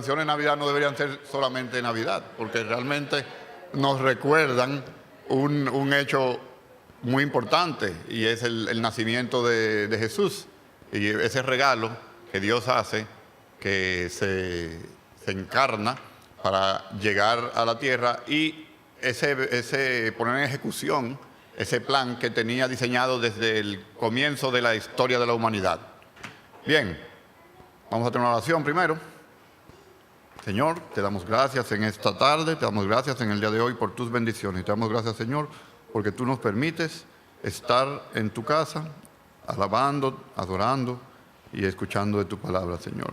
canciones de Navidad no deberían ser solamente de Navidad, porque realmente nos recuerdan un hecho muy importante, y es el nacimiento de Jesús, y ese regalo que Dios hace, que se encarna para llegar a la tierra, y ese poner en ejecución ese plan que tenía diseñado desde el comienzo de la historia de la humanidad. Bien, vamos a tener una oración primero. Señor, te damos gracias en esta tarde, te damos gracias en el día de hoy por tus bendiciones. Te damos gracias, Señor, porque tú nos permites estar en tu casa, alabando, adorando y escuchando de tu palabra, Señor.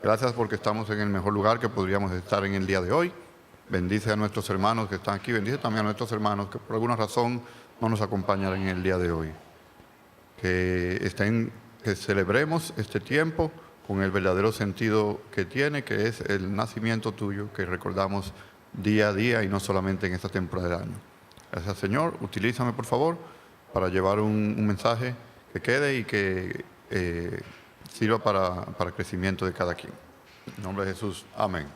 Gracias porque estamos en el mejor lugar que podríamos estar en el día de hoy. Bendice a nuestros hermanos que están aquí, bendice también a nuestros hermanos que por alguna razón no nos acompañan en el día de hoy. Que celebremos este tiempo con el verdadero sentido que tiene, que es el nacimiento tuyo, que recordamos día a día y no solamente en esta temporada del año. Gracias, Señor. Utilízame, por favor, para llevar un mensaje que quede y que sirva para el crecimiento de cada quien. En nombre de Jesús. Amén.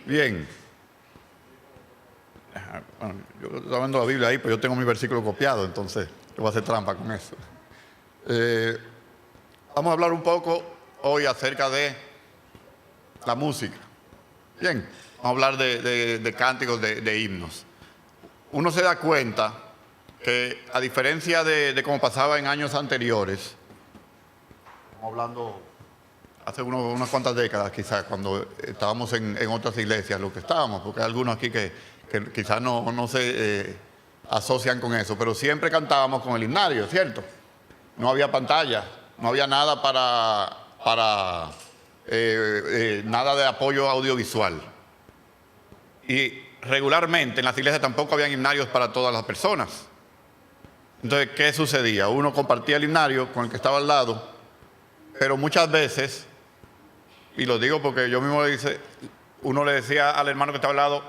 Bien. Bueno, yo estaba viendo la Biblia ahí, pero yo tengo mi versículo copiado, entonces yo voy a hacer trampa con eso. Vamos a hablar un poco hoy acerca de la música. Bien, vamos a hablar de cánticos, de himnos. Uno se da cuenta que, a diferencia de como pasaba en años anteriores, estamos hablando hace unas cuantas décadas quizás, cuando estábamos en otras iglesias, lo que estábamos, porque hay algunos aquí que quizás no se asocian con eso, pero siempre cantábamos con el himnario, ¿cierto? No había pantalla, no había nada nada de apoyo audiovisual. Y regularmente en las iglesias tampoco habían himnarios para todas las personas. Entonces, ¿qué sucedía? Uno compartía el himnario con el que estaba al lado, pero muchas veces, y lo digo porque yo mismo uno le decía al hermano que estaba al lado: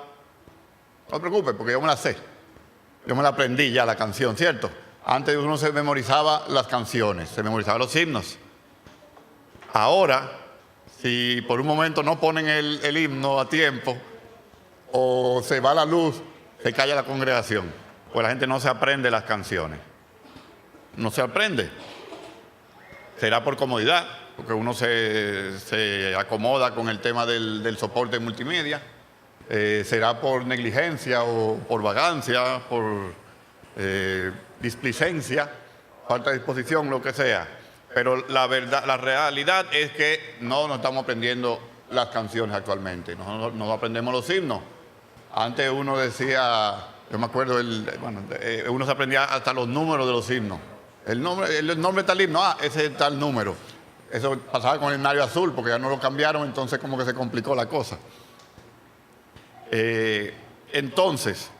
no te preocupes, porque yo me la sé. Yo me la aprendí ya, la canción, ¿cierto? Antes uno se memorizaba las canciones, se memorizaba los himnos. Ahora, si por un momento no ponen el himno a tiempo, o se va la luz, se calla la congregación, pues la gente no se aprende las canciones. No se aprende. Será por comodidad, porque uno se acomoda con el tema del soporte multimedia. Será por negligencia o por vagancia, por displicencia, falta de disposición, lo que sea. Pero la realidad es que no nos estamos aprendiendo las canciones actualmente, no aprendemos los himnos. Antes uno decía, yo me acuerdo, uno se aprendía hasta los números de los himnos. El nombre tal himno, ese es tal número. Eso pasaba con el himnario azul, porque ya no lo cambiaron, entonces como que se complicó la cosa. Entonces,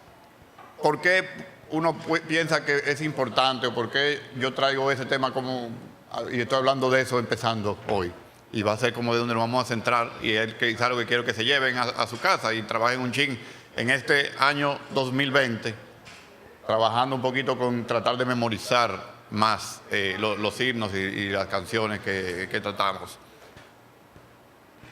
¿por qué uno piensa que es importante, o por qué yo traigo ese tema y estoy hablando de eso empezando hoy? Y va a ser como de donde nos vamos a centrar, y es algo que quiero que se lleven a su casa y trabajen un chin en este año 2020, trabajando un poquito con tratar de memorizar más los himnos y las canciones que tratamos.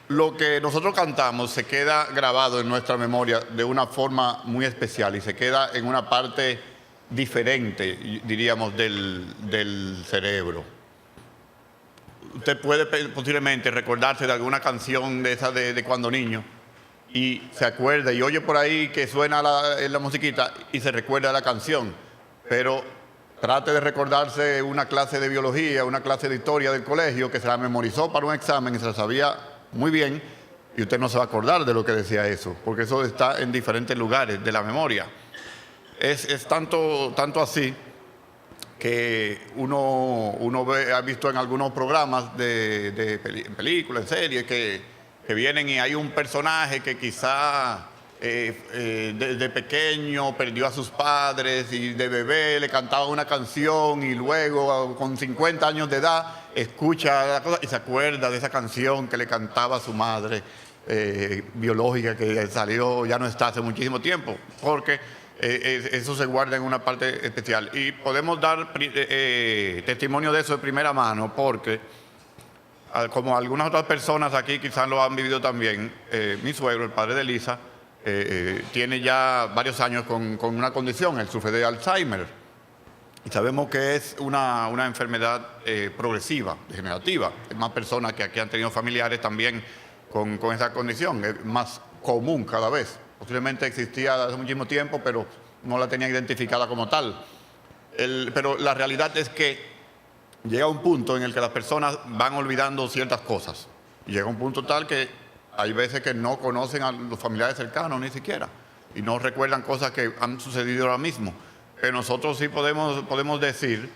Lo que nosotros cantamos se queda grabado en nuestra memoria de una forma muy especial, y se queda en una parte diferente, diríamos, del cerebro. Usted puede posiblemente recordarse de alguna canción de esa de cuando niño, y se acuerda y oye por ahí que suena la musiquita y se recuerda la canción, pero trate de recordarse una clase de biología, una clase de historia del colegio, que se la memorizó para un examen y se la sabía muy bien, y usted no se va a acordar de lo que decía eso, porque eso está en diferentes lugares de la memoria. Es tanto así que uno ha visto en algunos programas en películas, en series, que vienen y hay un personaje que quizá desde pequeño perdió a sus padres, y de bebé le cantaba una canción, y luego con 50 años de edad escucha la cosa y se acuerda de esa canción que le cantaba a su madre biológica, que salió, ya no está hace muchísimo tiempo, porque eso se guarda en una parte especial. Y podemos dar testimonio de eso de primera mano, porque como algunas otras personas aquí quizás lo han vivido también, mi suegro, el padre de Elisa, tiene ya varios años con una condición, él sufre de Alzheimer. Y sabemos que es una enfermedad progresiva, degenerativa. Hay más personas que aquí han tenido familiares también con esa condición. Es más común cada vez. Posiblemente existía hace muchísimo tiempo, pero no la tenía identificada como tal. Pero la realidad es que llega un punto en el que las personas van olvidando ciertas cosas. Y llega un punto tal que hay veces que no conocen a los familiares cercanos ni siquiera. Y no recuerdan cosas que han sucedido ahora mismo. Nosotros sí podemos decir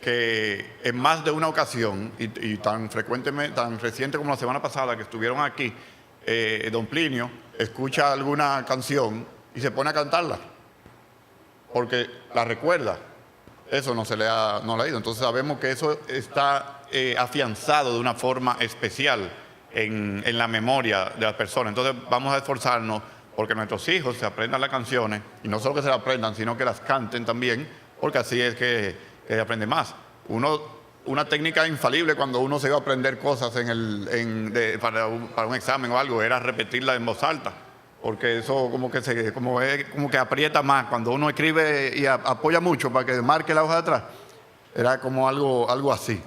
que en más de una ocasión, y tan frecuentemente, tan reciente como la semana pasada que estuvieron aquí, don Plinio escucha alguna canción y se pone a cantarla, porque la recuerda. Eso no la ha ido. Entonces sabemos que eso está afianzado de una forma especial en la memoria de las personas. Entonces vamos a esforzarnos porque nuestros hijos se aprendan las canciones, y no solo que se las aprendan, sino que las canten también, porque así es que aprende más. Una técnica infalible cuando uno se iba a aprender cosas para un examen o algo, era repetirla en voz alta, porque eso como que aprieta más. Cuando uno escribe y apoya mucho para que marque la hoja de atrás, era como algo así.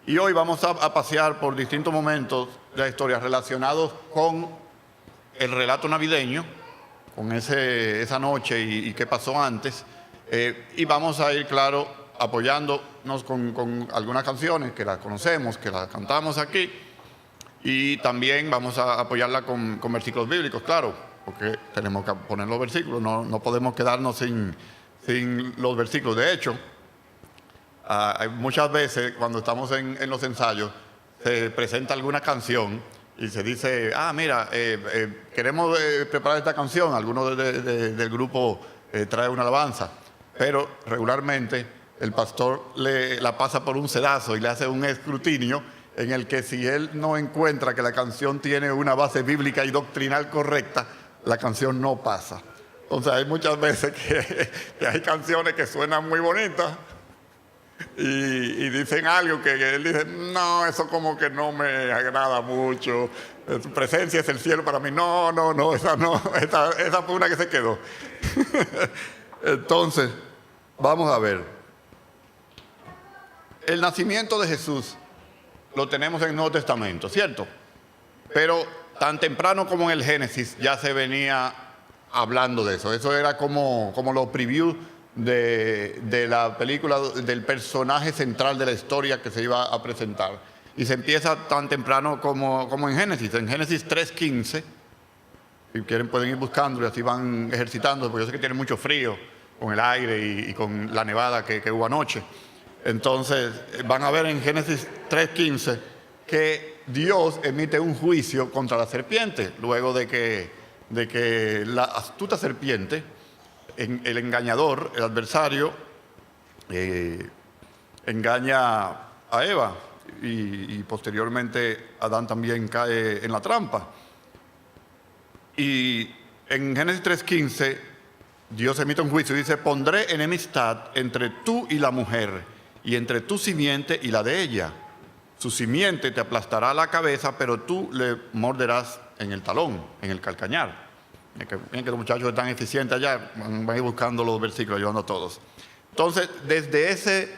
Y hoy vamos a pasear por distintos momentos de la historia relacionados con el relato navideño, con esa noche y qué pasó antes, y vamos a ir, claro, apoyándonos con algunas canciones que las conocemos, que las cantamos aquí, y también vamos a apoyarla con versículos bíblicos, claro, porque tenemos que poner los versículos, no podemos quedarnos sin los versículos. De hecho, muchas veces cuando estamos en los ensayos se presenta alguna canción y se dice, mira, queremos preparar esta canción, alguno del grupo trae una alabanza, pero regularmente el pastor la pasa por un sedazo y le hace un escrutinio en el que si él no encuentra que la canción tiene una base bíblica y doctrinal correcta, la canción no pasa. Entonces hay muchas veces que hay canciones que suenan muy bonitas, y dicen algo que él dice, no, eso como que no me agrada mucho, tu presencia es el cielo para mí. No, esa fue una que se quedó. Entonces, vamos a ver. El nacimiento de Jesús lo tenemos en el Nuevo Testamento, ¿cierto? Pero tan temprano como en el Génesis ya se venía hablando de eso. Eso era como los previews de la película, del personaje central de la historia que se iba a presentar. Y se empieza tan temprano como en Génesis. En Génesis 3:15, si quieren pueden ir buscando y así van ejercitando, porque yo sé que tienen mucho frío con el aire y con la nevada que hubo anoche. Entonces van a ver en Génesis 3:15 que Dios emite un juicio contra la serpiente, luego de que la astuta serpiente, el engañador, el adversario, engaña a Eva, y posteriormente Adán también cae en la trampa. Y en Génesis 3:15 Dios emite un juicio y dice, pondré enemistad entre tú y la mujer, y entre tu simiente y la de ella. Su simiente te aplastará la cabeza, pero tú le morderás en el talón, en el calcañar. Miren que los muchachos están eficientes allá, van a ir buscando los versículos, ayudando a todos. Entonces, desde ese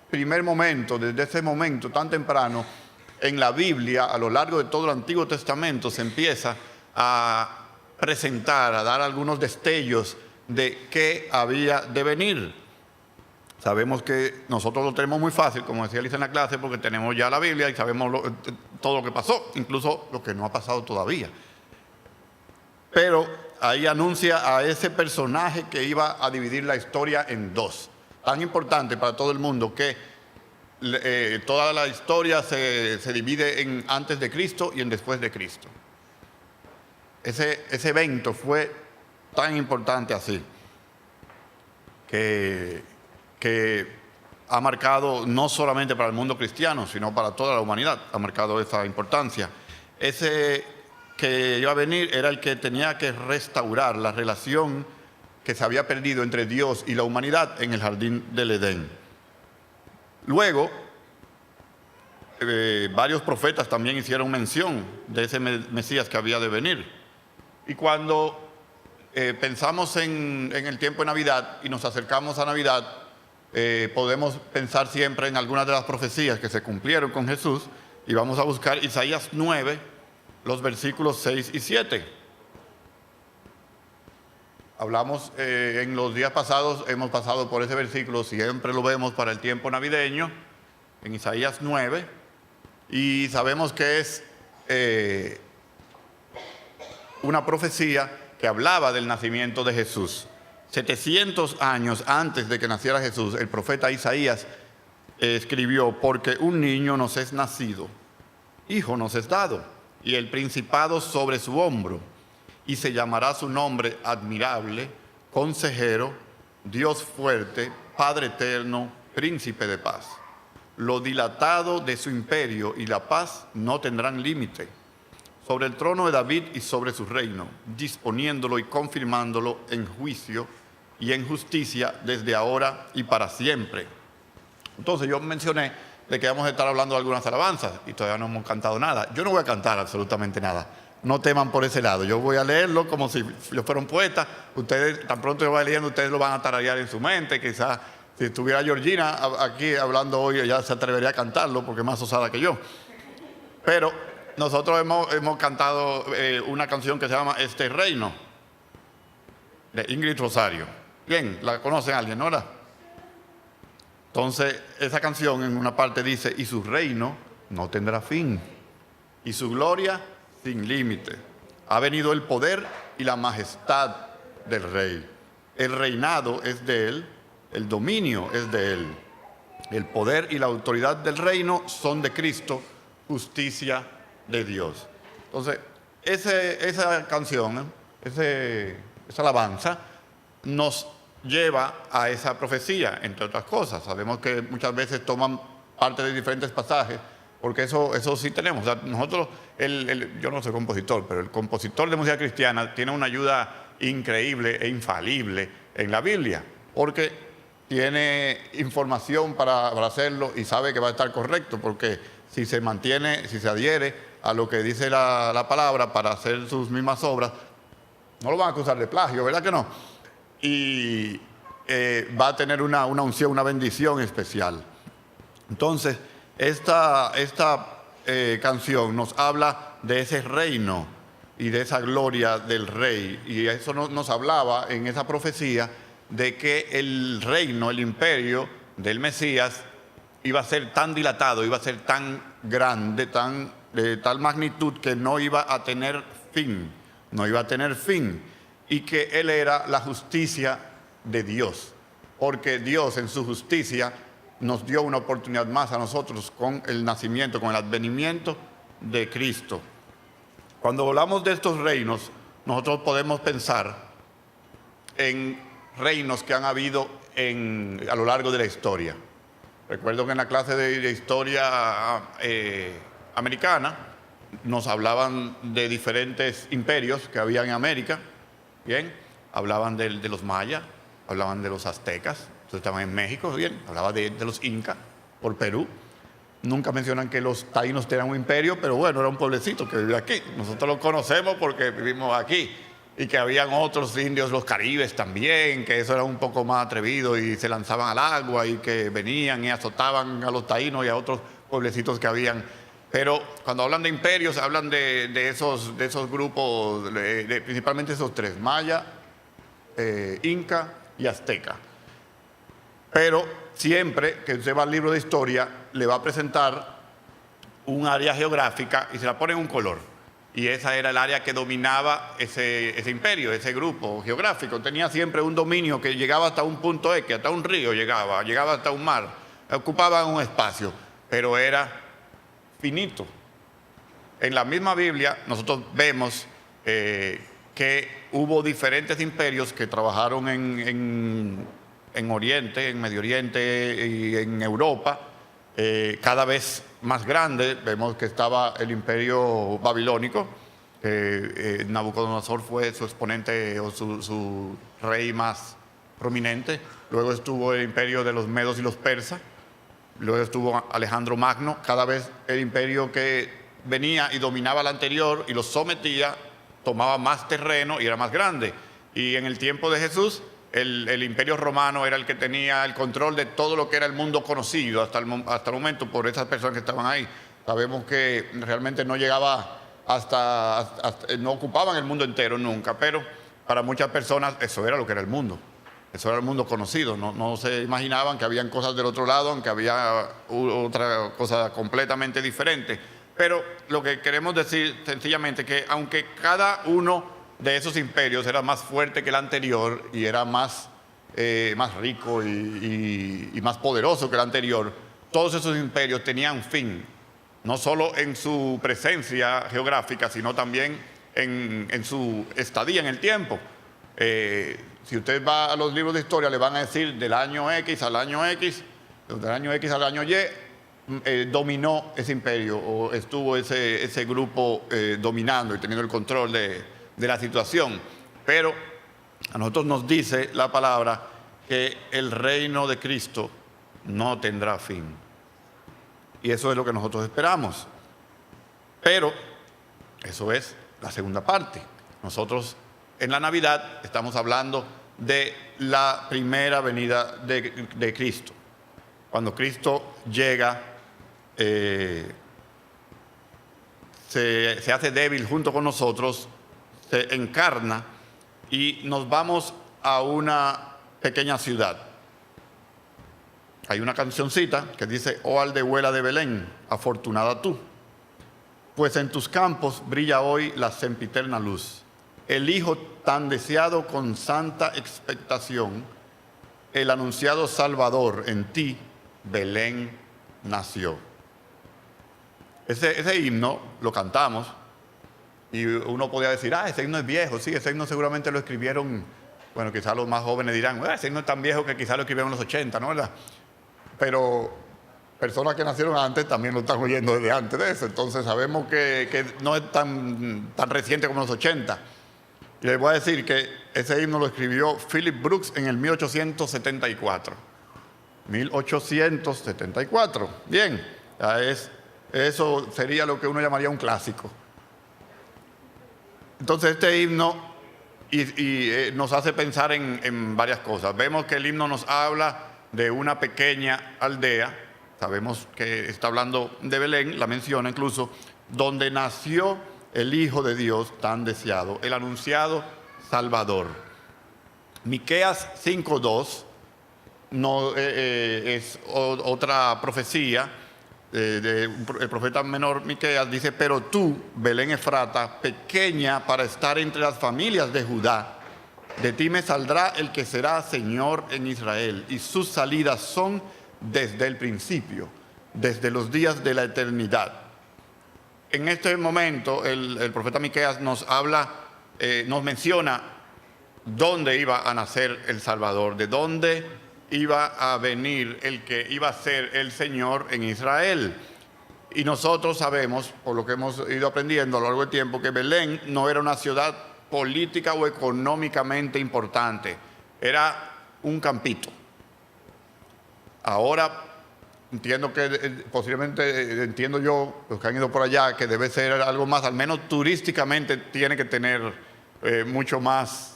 primer momento, desde ese momento tan temprano, en la Biblia, a lo largo de todo el Antiguo Testamento, se empieza a presentar, a dar algunos destellos de qué había de venir. Sabemos que nosotros lo tenemos muy fácil, como decía Lisa en la clase, porque tenemos ya la Biblia y sabemos todo lo que pasó, incluso lo que no ha pasado todavía. Pero ahí anuncia a ese personaje que iba a dividir la historia en dos. Tan importante para todo el mundo que toda la historia se divide en antes de Cristo y en después de Cristo. Ese evento fue tan importante así, que ha marcado no solamente para el mundo cristiano, sino para toda la humanidad, ha marcado esa importancia. Ese que iba a venir era el que tenía que restaurar la relación que se había perdido entre Dios y la humanidad en el jardín del Edén. Luego, varios profetas también hicieron mención de ese Mesías que había de venir. Y cuando pensamos en el tiempo de Navidad y nos acercamos a Navidad, podemos pensar siempre en algunas de las profecías que se cumplieron con Jesús, y vamos a buscar Isaías 9, los versículos 6 y 7. Hablamos en los días pasados, hemos pasado por ese versículo, siempre lo vemos para el tiempo navideño, en Isaías 9, y sabemos que es una profecía que hablaba del nacimiento de Jesús. 700 años antes de que naciera Jesús, el profeta Isaías escribió: porque un niño nos es nacido, hijo nos es dado, y el principado sobre su hombro, y se llamará su nombre Admirable, Consejero, Dios fuerte, Padre eterno, Príncipe de paz. Lo dilatado de su imperio y la paz no tendrán límite, sobre el trono de David y sobre su reino, disponiéndolo y confirmándolo en juicio y en justicia desde ahora y para siempre. Entonces yo mencioné de que vamos a estar hablando de algunas alabanzas y todavía no hemos cantado nada. Yo no voy a cantar absolutamente nada. No teman por ese lado. Yo voy a leerlo como si yo fuera un poeta. Ustedes, tan pronto yo vaya leyendo, ustedes lo van a tararear en su mente. Quizás si estuviera Georgina aquí hablando hoy, ella se atrevería a cantarlo porque es más osada que yo. Pero nosotros hemos cantado una canción que se llama Este Reino, de Ingrid Rosario. Bien, ¿la conocen alguien, no? Entonces, esa canción en una parte dice: y su reino no tendrá fin, y su gloria sin límite. Ha venido el poder y la majestad del Rey. El reinado es de Él, el dominio es de Él. El poder y la autoridad del reino son de Cristo, justicia de Dios. Entonces, esa canción, esa alabanza, nos lleva a esa profecía, entre otras cosas. Sabemos que muchas veces toman parte de diferentes pasajes, porque eso sí tenemos. O sea, nosotros, yo no soy compositor, pero el compositor de música cristiana tiene una ayuda increíble e infalible en la Biblia, porque tiene información para hacerlo y sabe que va a estar correcto, porque si se mantiene, si se adhiere a lo que dice la palabra para hacer sus mismas obras, no lo van a acusar de plagio, ¿verdad que no? Y va a tener una unción, una bendición especial. Entonces, esta canción nos habla de ese reino y de esa gloria del Rey. Y eso nos hablaba en esa profecía de que el reino, el imperio del Mesías iba a ser tan dilatado, iba a ser tan grande, de tal magnitud que no iba a tener fin, no iba a tener fin. Y que Él era la justicia de Dios, porque Dios en su justicia nos dio una oportunidad más a nosotros con el nacimiento, con el advenimiento de Cristo. Cuando hablamos de estos reinos, nosotros podemos pensar en reinos que han habido a lo largo de la historia. Recuerdo que en la clase de historia americana nos hablaban de diferentes imperios que había en América. Bien, hablaban de los mayas, hablaban de los aztecas, entonces estaban en México, bien, hablaba de los incas por Perú. Nunca mencionan que los taínos eran un imperio, pero bueno, era un pueblecito que vivía aquí. Nosotros lo conocemos porque vivimos aquí. Y que habían otros indios, los caribes también, que eso era un poco más atrevido y se lanzaban al agua y que venían y azotaban a los taínos y a otros pueblecitos que habían. Pero cuando hablan de imperios, hablan de esos grupos, principalmente esos tres: maya, inca y azteca. Pero siempre que usted va al libro de historia, le va a presentar un área geográfica y se la pone en un color. Y esa era el área que dominaba ese imperio, ese grupo geográfico. Tenía siempre un dominio que llegaba hasta un punto X, hasta un río llegaba hasta un mar. Ocupaban un espacio, pero era finito. En la misma Biblia nosotros vemos que hubo diferentes imperios que trabajaron en Oriente, en Medio Oriente y en Europa, cada vez más grande. Vemos que estaba el imperio babilónico, Nabucodonosor fue su exponente o su rey más prominente. Luego estuvo el imperio de los medos y los persas, luego estuvo Alejandro Magno. Cada vez el imperio que venía y dominaba al anterior y lo sometía, tomaba más terreno y era más grande. Y en el tiempo de Jesús, el imperio romano era el que tenía el control de todo lo que era el mundo conocido hasta el momento por esas personas que estaban ahí. Sabemos que realmente no llegaba no ocupaban el mundo entero nunca, pero para muchas personas eso era lo que era el mundo. Eso era el mundo conocido. No se imaginaban que habían cosas del otro lado, aunque había otra cosa completamente diferente. Pero lo que queremos decir sencillamente que aunque cada uno de esos imperios era más fuerte que el anterior y era más rico y más poderoso que el anterior, todos esos imperios tenían un fin, no solo en su presencia geográfica, sino también en su estadía en el tiempo. Si usted va a los libros de historia, le van a decir del año X al año X, del año X al año Y, dominó ese imperio o estuvo ese grupo dominando y teniendo el control de la situación. Pero a nosotros nos dice la palabra que el reino de Cristo no tendrá fin. Y eso es lo que nosotros esperamos. Pero eso es la segunda parte. Nosotros en la Navidad estamos hablando de la primera venida de Cristo. Cuando Cristo llega, se hace débil junto con nosotros, se encarna y nos vamos a una pequeña ciudad. Hay una cancioncita que dice: oh aldehuela de Belén, afortunada tú, pues en tus campos brilla hoy la sempiterna luz. El Hijo tan deseado con santa expectación, el anunciado Salvador en ti, Belén, nació. Ese himno lo cantamos y uno podría decir: ese himno es viejo. Sí, ese himno seguramente lo escribieron, bueno, quizás los más jóvenes dirán: ese himno es tan viejo que quizás lo escribieron en los 80, ¿no? ¿Verdad? Pero personas que nacieron antes también lo están oyendo desde antes de eso. Entonces sabemos que no es tan reciente como los 80. Y les voy a decir que ese himno lo escribió Philip Brooks en el 1874. 1874. Bien, eso sería lo que uno llamaría un clásico. Entonces este himno nos hace pensar en varias cosas. Vemos que el himno nos habla de una pequeña aldea. Sabemos que está hablando de Belén, la menciona incluso, donde nació el Hijo de Dios tan deseado, el anunciado Salvador. Miqueas 5:2 es otra profecía del profeta menor Miqueas. Dice: pero tú, Belén Efrata, pequeña para estar entre las familias de Judá, de ti me saldrá el que será Señor en Israel, y sus salidas son desde el principio, desde los días de la eternidad. En este momento el profeta Miqueas nos menciona dónde iba a nacer el Salvador, de dónde iba a venir el que iba a ser el Señor en Israel. Y nosotros sabemos, por lo que hemos ido aprendiendo a lo largo del tiempo, que Belén no era una ciudad política o económicamente importante, era un campito. Ahora entiendo que posiblemente, entiendo yo, los que han ido por allá, que debe ser algo más, al menos turísticamente tiene que tener mucho más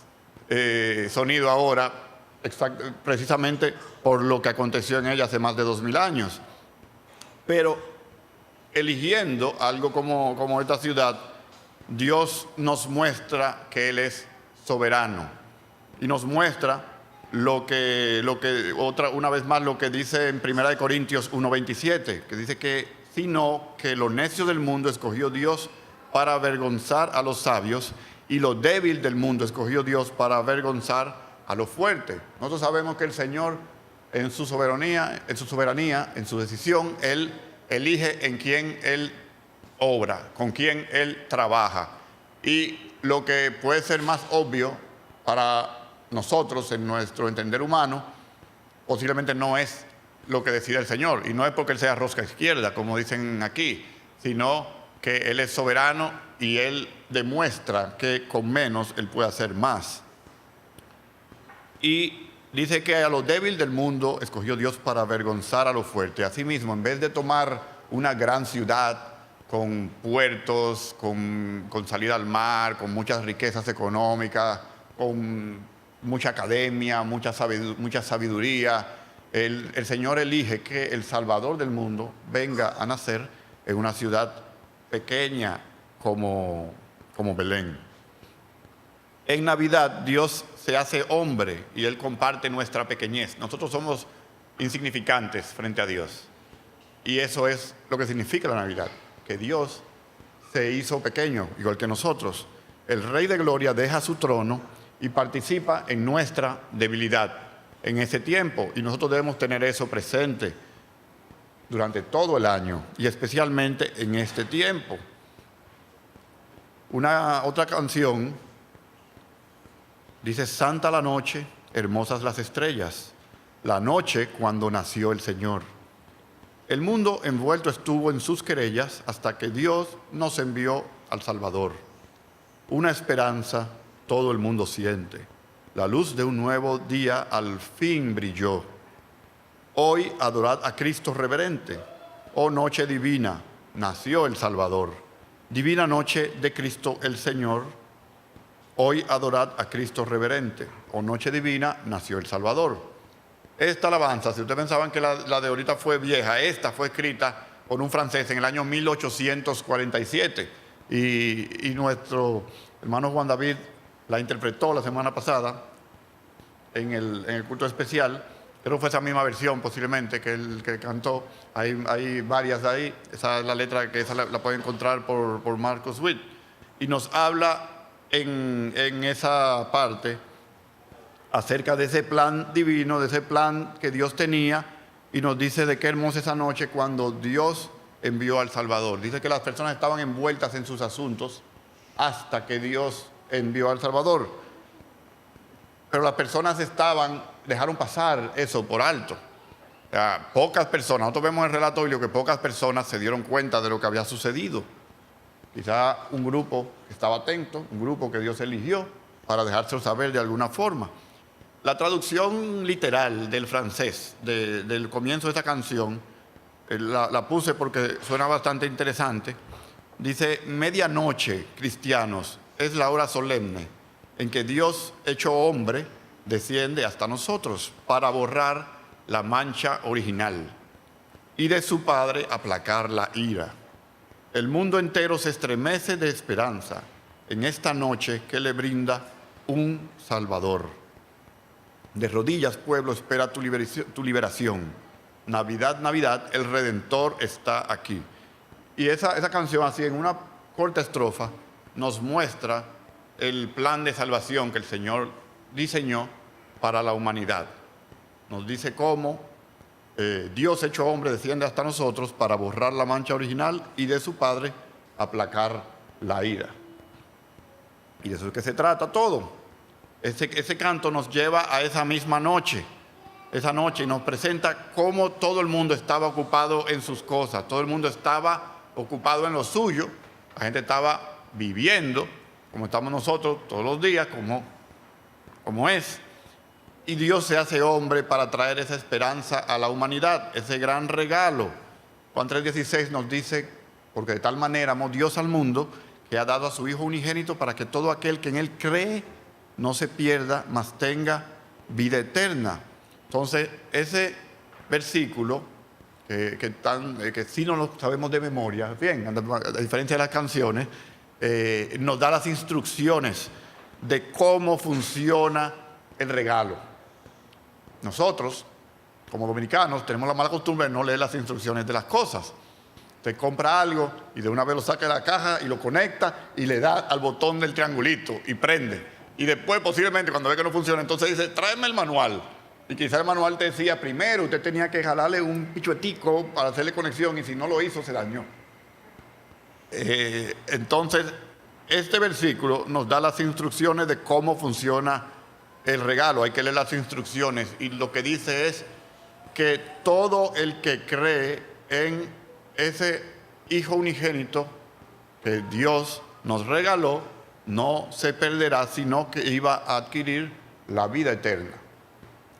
sonido ahora, precisamente por lo que aconteció en ella hace más de 2000 años. Pero eligiendo algo como esta ciudad, Dios nos muestra que Él es soberano y nos muestra una vez más lo que dice en 1 Corintios 1:27, que dice que sino que lo necio del mundo escogió Dios para avergonzar a los sabios, y lo débil del mundo escogió Dios para avergonzar a lo fuerte. Nosotros sabemos que el Señor en su soberanía, en su decisión, Él elige en quién Él obra, con quién Él trabaja. Y lo que puede ser más obvio para nosotros en nuestro entender humano, posiblemente no es lo que decide el Señor, y no es porque Él sea rosca izquierda, como dicen aquí, sino que Él es soberano y Él demuestra que con menos Él puede hacer más. Y dice que a lo débil del mundo escogió Dios para avergonzar a lo fuerte. Asimismo, en vez de tomar una gran ciudad con puertos, con salida al mar, con muchas riquezas económicas, con mucha academia, mucha sabiduría, el Señor elige que el Salvador del mundo venga a nacer en una ciudad pequeña como Belén. En Navidad Dios se hace hombre y Él comparte nuestra pequeñez. Nosotros somos insignificantes frente a Dios. Y eso es lo que significa la Navidad, que Dios se hizo pequeño, igual que nosotros. El Rey de Gloria deja su trono y participa en nuestra debilidad en ese tiempo. Y nosotros debemos tener eso presente durante todo el año y especialmente en este tiempo. Otra canción dice: Santa la noche, hermosas las estrellas, la noche cuando nació el Señor. El mundo envuelto estuvo en sus querellas hasta que Dios nos envió al Salvador. Una esperanza todo el mundo siente. La luz de un nuevo día al fin brilló. Hoy adorad a Cristo reverente. Oh noche divina, nació el Salvador. Divina noche de Cristo el Señor. Hoy adorad a Cristo reverente. Oh noche divina, nació el Salvador. Esta alabanza, si ustedes pensaban que la de ahorita fue vieja, esta fue escrita por un francés en el año 1847. Y nuestro hermano Juan David la interpretó la semana pasada en el culto especial. Pero fue esa misma versión posiblemente que él que cantó. Hay varias de ahí. Esa es la letra que la pueden encontrar por Marcos Witt. Y nos habla en esa parte acerca de ese plan divino, de ese plan que Dios tenía, y nos dice de qué hermosa esa noche cuando Dios envió al Salvador. Dice que las personas estaban envueltas en sus asuntos hasta que Dios envió al Salvador. Pero las personas dejaron pasar eso por alto. O sea, pocas personas, nosotros vemos en el relato bíblico que pocas personas se dieron cuenta de lo que había sucedido. Quizá un grupo que estaba atento, un grupo que Dios eligió para dejárselo saber de alguna forma. La traducción literal del francés del comienzo de esta canción, la puse porque suena bastante interesante. Dice: medianoche, cristianos, es la hora solemne en que Dios, hecho hombre, desciende hasta nosotros para borrar la mancha original y de su Padre aplacar la ira. El mundo entero se estremece de esperanza en esta noche que le brinda un Salvador. De rodillas, pueblo, espera tu liberación. Navidad, Navidad, el Redentor está aquí. Y esa canción, así en una corta estrofa, nos muestra el plan de salvación que el Señor diseñó para la humanidad. Nos dice cómo Dios hecho hombre desciende hasta nosotros para borrar la mancha original y de su Padre aplacar la ira. Y de eso es que se trata todo. Ese canto nos lleva a esa misma noche, y nos presenta cómo todo el mundo estaba ocupado en sus cosas, todo el mundo estaba ocupado en lo suyo, la gente estaba viviendo como estamos nosotros todos los días, como es. Y Dios se hace hombre para traer esa esperanza a la humanidad, ese gran regalo. Juan 3:16 nos dice: porque de tal manera amó Dios al mundo, que ha dado a su Hijo unigénito para que todo aquel que en Él cree no se pierda, mas tenga vida eterna. Entonces, ese versículo, que sí no lo sabemos de memoria, bien, a diferencia de las canciones, nos da las instrucciones de cómo funciona el regalo. Nosotros, como dominicanos, tenemos la mala costumbre de no leer las instrucciones de las cosas. Usted compra algo y de una vez lo saca de la caja y lo conecta y le da al botón del triangulito y prende. Y después, posiblemente, cuando ve que no funciona, entonces dice: tráeme el manual. Y quizá el manual te decía: primero usted tenía que jalarle un pichuetico para hacerle conexión, y si no lo hizo, se dañó. Entonces, este versículo nos da las instrucciones de cómo funciona el regalo. Hay que leer las instrucciones, y lo que dice es que todo el que cree en ese Hijo unigénito que Dios nos regaló, no se perderá, sino que iba a adquirir la vida eterna.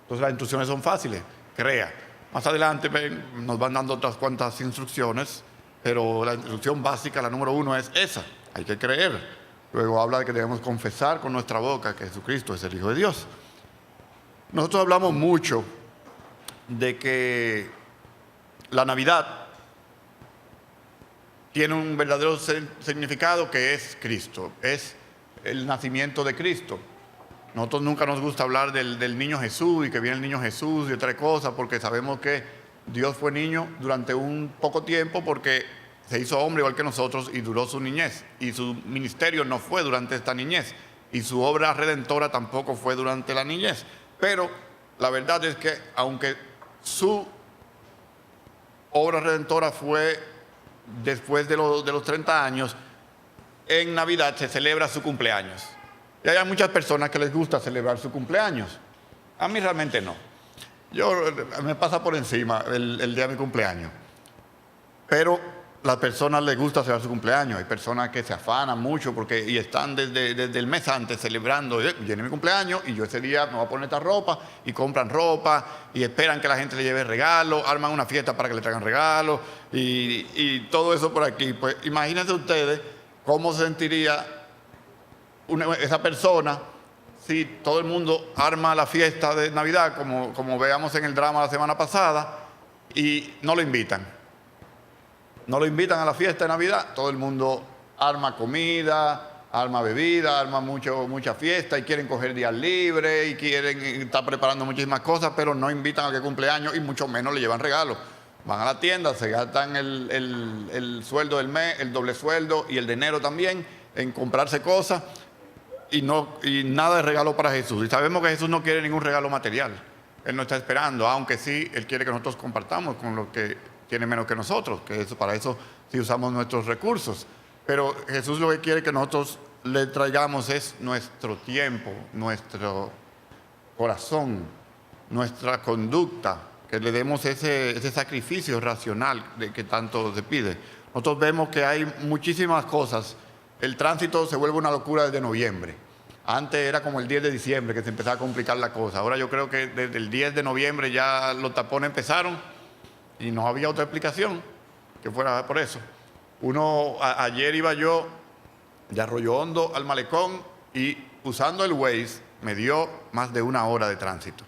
Entonces las instrucciones son fáciles, crea. Más adelante nos van dando otras cuantas instrucciones, pero la instrucción básica, la número 1, es esa, hay que creer. Luego habla de que debemos confesar con nuestra boca que Jesucristo es el Hijo de Dios. Nosotros hablamos mucho de que la Navidad tiene un verdadero significado, que es Cristo, es el nacimiento de Cristo. Nosotros nunca nos gusta hablar del niño Jesús y que viene el niño Jesús y otra cosa, porque sabemos que Dios fue niño durante un poco tiempo porque se hizo hombre igual que nosotros y duró su niñez. Y su ministerio no fue durante esta niñez. Y su obra redentora tampoco fue durante la niñez. Pero la verdad es que aunque su obra redentora fue después de los 30 años, en Navidad se celebra su cumpleaños. Y hay muchas personas que les gusta celebrar su cumpleaños. A mí realmente no. Me pasa por encima el día de mi cumpleaños. Pero a las personas les gusta celebrar su cumpleaños. Hay personas que se afanan mucho y están desde el mes antes celebrando. Viene mi cumpleaños y yo ese día me voy a poner esta ropa, y compran ropa y esperan que la gente le lleve regalos, arman una fiesta para que le traigan regalos y todo eso por aquí. Pues imagínense ustedes cómo se sentiría esa persona si todo el mundo arma la fiesta de Navidad, como veamos en el drama la semana pasada, y no lo invitan. No lo invitan a la fiesta de Navidad. Todo el mundo arma comida, arma bebida, arma mucha fiesta y quieren coger días libres y quieren estar preparando muchísimas cosas, pero no invitan a que cumpleaños y mucho menos le llevan regalos. Van a la tienda, se gastan el sueldo del mes, el doble sueldo y el de enero también en comprarse cosas y nada de regalo para Jesús. Y sabemos que Jesús no quiere ningún regalo material. Él no está esperando, aunque sí, Él quiere que nosotros compartamos con los que tienen menos que nosotros, para eso sí usamos nuestros recursos. Pero Jesús lo que quiere que nosotros le traigamos es nuestro tiempo, nuestro corazón, nuestra conducta, que le demos ese sacrificio racional de que tanto se pide. Nosotros vemos que hay muchísimas cosas. El tránsito se vuelve una locura desde noviembre. Antes era como el 10 de diciembre que se empezaba a complicar la cosa. Ahora yo creo que desde el 10 de noviembre ya los tapones empezaron y no había otra explicación que fuera por eso. Ayer iba yo de Arroyo Hondo al Malecón y usando el Waze me dio más de 1 hora de tránsito.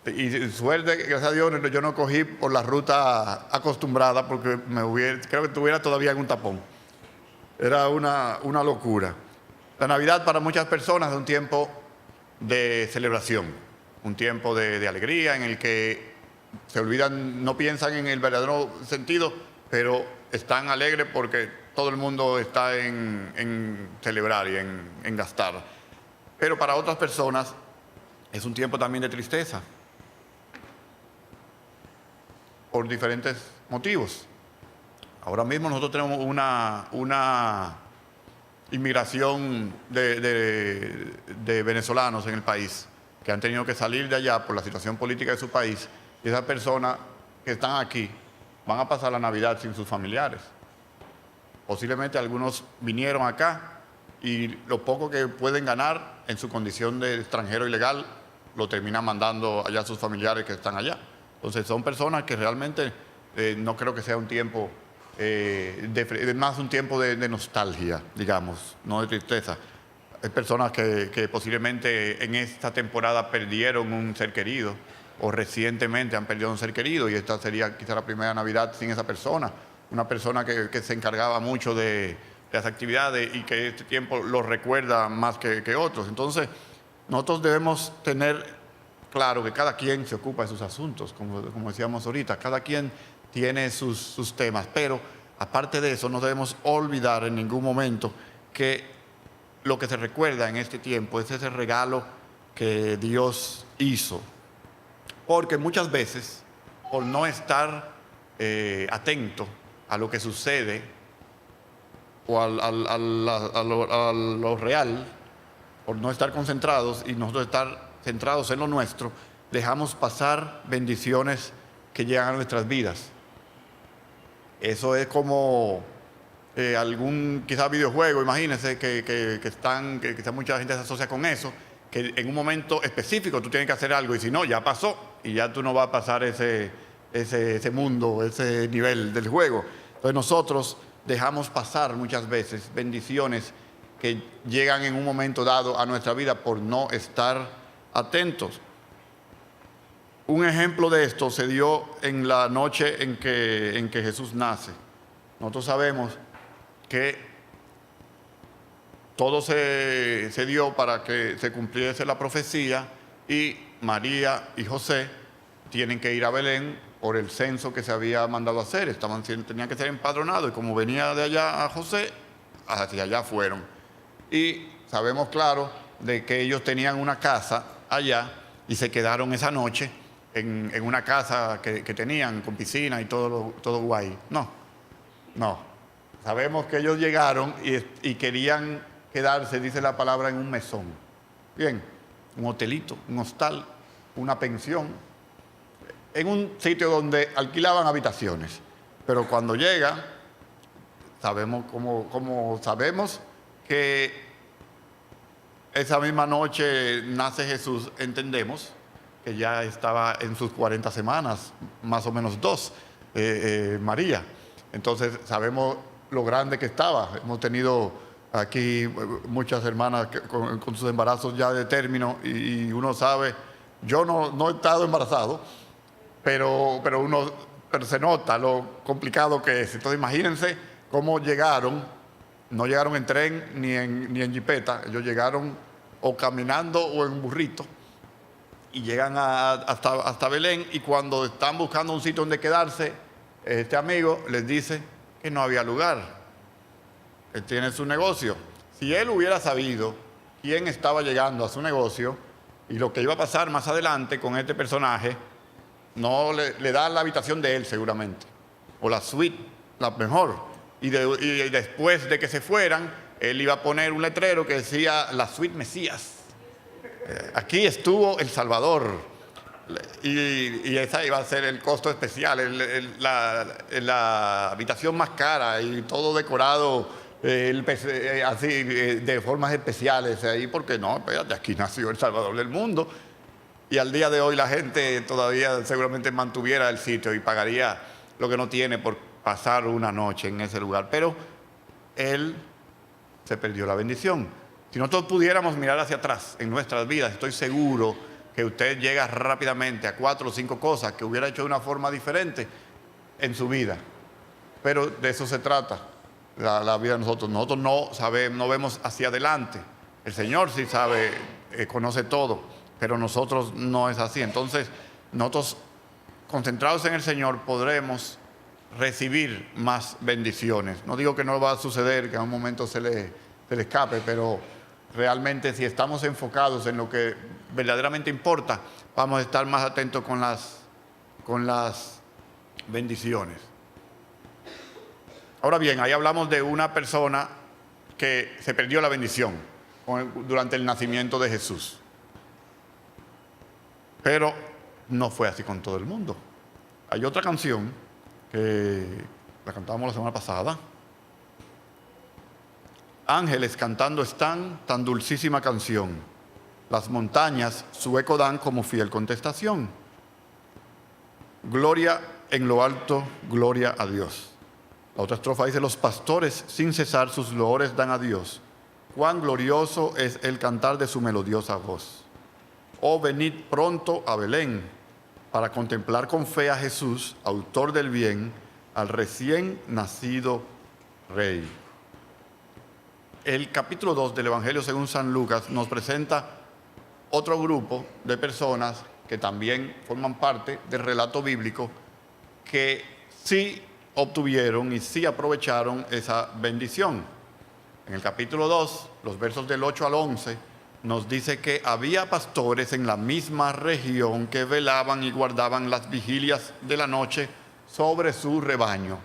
Y suerte, gracias a Dios, yo no cogí por la ruta acostumbrada porque creo que estuviera todavía en un tapón. Era una locura. La Navidad para muchas personas es un tiempo de celebración, un tiempo de alegría en el que se olvidan, no piensan en el verdadero sentido, pero están alegres porque todo el mundo está en celebrar y en gastar. Pero para otras personas es un tiempo también de tristeza, por diferentes motivos. Ahora mismo nosotros tenemos una inmigración de venezolanos en el país que han tenido que salir de allá por la situación política de su país, y esas personas que están aquí van a pasar la Navidad sin sus familiares. Posiblemente algunos vinieron acá y lo poco que pueden ganar en su condición de extranjero ilegal lo terminan mandando allá a sus familiares que están allá. Entonces son personas que realmente no creo que sea un tiempo, es más un tiempo de nostalgia, digamos, no de tristeza. Hay personas que posiblemente en esta temporada perdieron un ser querido o recientemente han perdido un ser querido y esta sería quizá la primera Navidad sin esa persona. Una persona que se encargaba mucho de las actividades y que este tiempo lo recuerda más que otros. Entonces, nosotros debemos tener claro que cada quien se ocupa de sus asuntos, como decíamos ahorita, cada quien tiene sus temas, pero aparte de eso no debemos olvidar en ningún momento que lo que se recuerda en este tiempo es ese regalo que Dios hizo. Porque muchas veces, por no estar atento a lo que sucede o a lo real, por no estar concentrados y nosotros estar centrados en lo nuestro, dejamos pasar bendiciones que llegan a nuestras vidas. Eso es como algún quizás videojuego, imagínense que mucha gente se asocia con eso, que en un momento específico tú tienes que hacer algo y si no, ya pasó y ya tú no vas a pasar ese mundo, ese nivel del juego. Entonces nosotros dejamos pasar muchas veces bendiciones que llegan en un momento dado a nuestra vida por no estar atentos. Un ejemplo de esto se dio en la noche en que Jesús nace. Nosotros sabemos que todo se dio para que se cumpliese la profecía y María y José tienen que ir a Belén por el censo que se había mandado a hacer. Tenían que ser empadronados y como venía de allá a José, hacia allá fueron. Y sabemos claro de que ellos tenían una casa allá y se quedaron esa noche en una casa que tenían con piscina y todo guay. No. Sabemos que ellos llegaron y querían quedarse, dice la palabra, en un mesón. Bien, un hotelito, un hostal, una pensión, en un sitio donde alquilaban habitaciones. Pero cuando llega, como sabemos que esa misma noche nace Jesús, entendemos que ya estaba en sus 40 semanas, más o menos 2, María. Entonces sabemos lo grande que estaba. Hemos tenido aquí muchas hermanas con sus embarazos ya de término y uno sabe, yo no he estado embarazado, pero se nota lo complicado que es. Entonces imagínense cómo llegaron, no llegaron en tren ni en jipeta, ellos llegaron o caminando o en burrito y llegan hasta Belén y cuando están buscando un sitio donde quedarse, este amigo les dice que no había lugar. Él tiene su negocio. Si él hubiera sabido quién estaba llegando a su negocio y lo que iba a pasar más adelante con este personaje, no le da la habitación de él seguramente, o la suite, la mejor. Y después de que se fueran, él iba a poner un letrero que decía la suite Mesías. Aquí estuvo el Salvador. Y esa iba a ser el costo especial, la habitación más cara y todo decorado así de formas especiales ahí, porque no, espérate, aquí nació el Salvador del mundo. Y al día de hoy la gente todavía seguramente mantuviera el sitio y pagaría lo que no tiene por pasar una noche en ese lugar. Pero él se perdió la bendición. Si nosotros pudiéramos mirar hacia atrás en nuestras vidas, estoy seguro que usted llega rápidamente a 4 o 5 cosas que hubiera hecho de una forma diferente en su vida. Pero de eso se trata la vida de nosotros. Nosotros no sabemos, no vemos hacia adelante. El Señor sí sabe, conoce todo, pero nosotros no es así. Entonces, nosotros concentrados en el Señor podremos recibir más bendiciones. No digo que no va a suceder, que en un momento se le escape, pero realmente si estamos enfocados en lo que verdaderamente importa, vamos a estar más atentos con las bendiciones. Ahora bien, ahí hablamos de una persona que se perdió la bendición durante el nacimiento de Jesús. Pero no fue así con todo el mundo. Hay otra canción que la cantábamos la semana pasada. Ángeles cantando están, tan dulcísima canción. Las montañas su eco dan como fiel contestación. Gloria en lo alto, gloria a Dios. La otra estrofa dice, los pastores sin cesar sus loores dan a Dios. Cuán glorioso es el cantar de su melodiosa voz. Oh, venid pronto a Belén para contemplar con fe a Jesús, autor del bien, al recién nacido Rey. El capítulo 2 del Evangelio según San Lucas nos presenta otro grupo de personas que también forman parte del relato bíblico que sí obtuvieron y sí aprovecharon esa bendición. En el capítulo 2, los versos del 8 al 11, nos dice que había pastores en la misma región que velaban y guardaban las vigilias de la noche sobre su rebaño.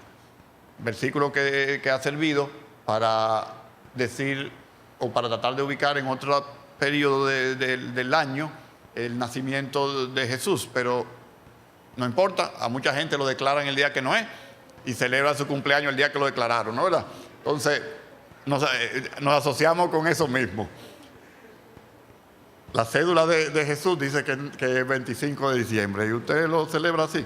Versículo que ha servido para decir o para tratar de ubicar en otro periodo del año el nacimiento de Jesús, pero no importa, a mucha gente lo declaran el día que no es y celebra su cumpleaños el día que lo declararon, ¿no verdad? Entonces nos asociamos con eso mismo. La cédula de Jesús dice que es 25 de diciembre y usted lo celebra así.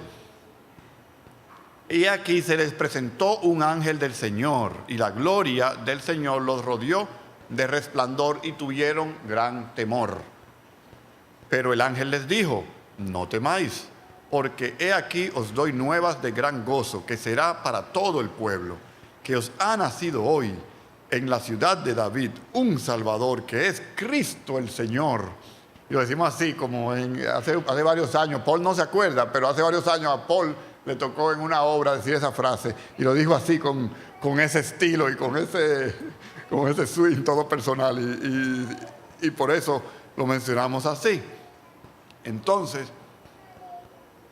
Y aquí se les presentó un ángel del Señor y la gloria del Señor los rodeó de resplandor y tuvieron gran temor. Pero el ángel les dijo: no temáis, porque he aquí os doy nuevas de gran gozo, que será para todo el pueblo, que os ha nacido hoy en la ciudad de David un Salvador, que es Cristo el Señor. Y lo decimos así, como hace varios años. Paul no se acuerda, pero hace varios años a Paul le tocó en una obra decir esa frase, y lo dijo así con ese estilo y con ese swing todo personal, y por eso lo mencionamos así. Entonces,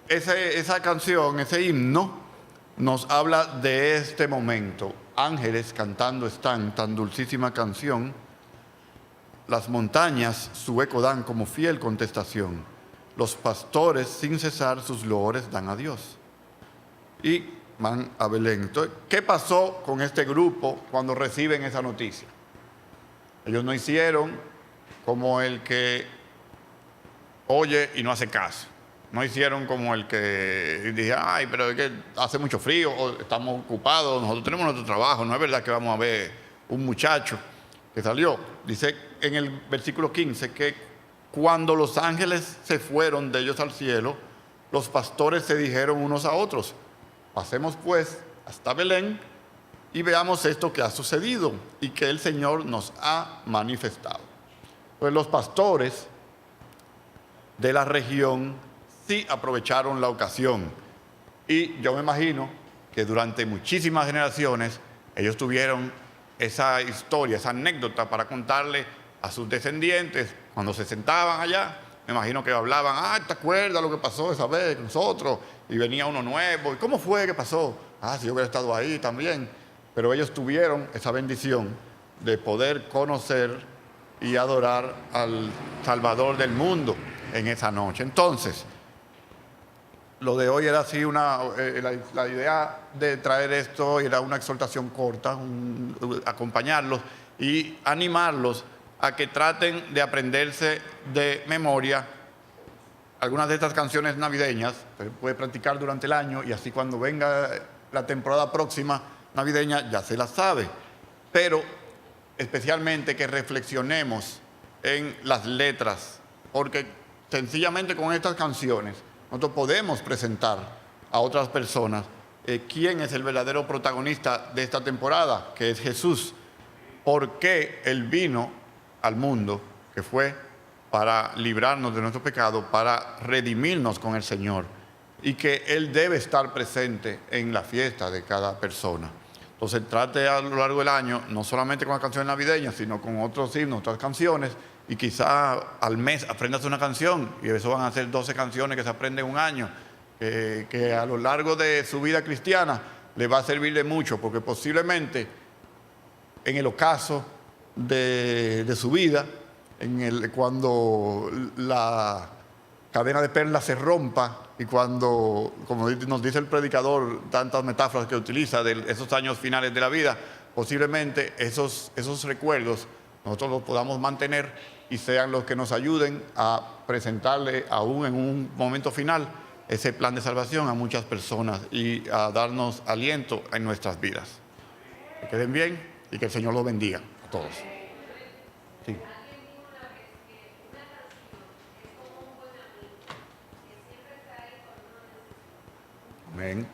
esa canción, ese himno, nos habla de este momento. Ángeles cantando están tan dulcísima canción, las montañas su eco dan como fiel contestación, los pastores sin cesar sus loores dan a Dios. Y van a Belén. Entonces, ¿qué pasó con este grupo cuando reciben esa noticia? Ellos no hicieron como el que oye y no hace caso. No hicieron como el que dije: ay, pero es que hace mucho frío, o estamos ocupados, nosotros tenemos nuestro trabajo, no es verdad que vamos a ver un muchacho que salió. Dice en el versículo 15 que cuando los ángeles se fueron de ellos al cielo, los pastores se dijeron unos a otros: pasemos pues hasta Belén y veamos esto que ha sucedido y que el Señor nos ha manifestado. Pues los pastores de la región sí aprovecharon la ocasión, y yo me imagino que durante muchísimas generaciones ellos tuvieron esa historia, esa anécdota para contarle a sus descendientes cuando se sentaban allá. Me imagino que hablaban: ah, ¿te acuerdas lo que pasó esa vez con nosotros? Y venía uno nuevo, ¿y cómo fue que pasó? Ah, si yo hubiera estado ahí también. Pero ellos tuvieron esa bendición de poder conocer y adorar al Salvador del mundo en esa noche. Entonces, lo de hoy era así, la idea de traer esto era una exhortación corta, acompañarlos y animarlos a que traten de aprenderse de memoria algunas de estas canciones navideñas. Puede practicar durante el año y así cuando venga la temporada próxima navideña ya se las sabe. Pero especialmente que reflexionemos en las letras, porque sencillamente con estas canciones nosotros podemos presentar a otras personas quién es el verdadero protagonista de esta temporada, que es Jesús. ¿Por qué Él vino al mundo? Que fue para librarnos de nuestro pecado, para redimirnos con el Señor, y que Él debe estar presente en la fiesta de cada persona. Entonces trate a lo largo del año, no solamente con las canciones navideñas, sino con otros himnos, otras canciones, y quizá al mes aprendas una canción, y eso van a ser 12 canciones que se aprenden un año, que a lo largo de su vida cristiana le va a servir de mucho, porque posiblemente en el ocaso de su vida, cuando la cadena de perlas se rompa, y cuando, como nos dice el predicador, tantas metáforas que utiliza de esos años finales de la vida, posiblemente esos recuerdos nosotros los podamos mantener y sean los que nos ayuden a presentarle aún en un momento final ese plan de salvación a muchas personas y a darnos aliento en nuestras vidas. Que queden bien y que el Señor los bendiga a todos. Sí. Amén.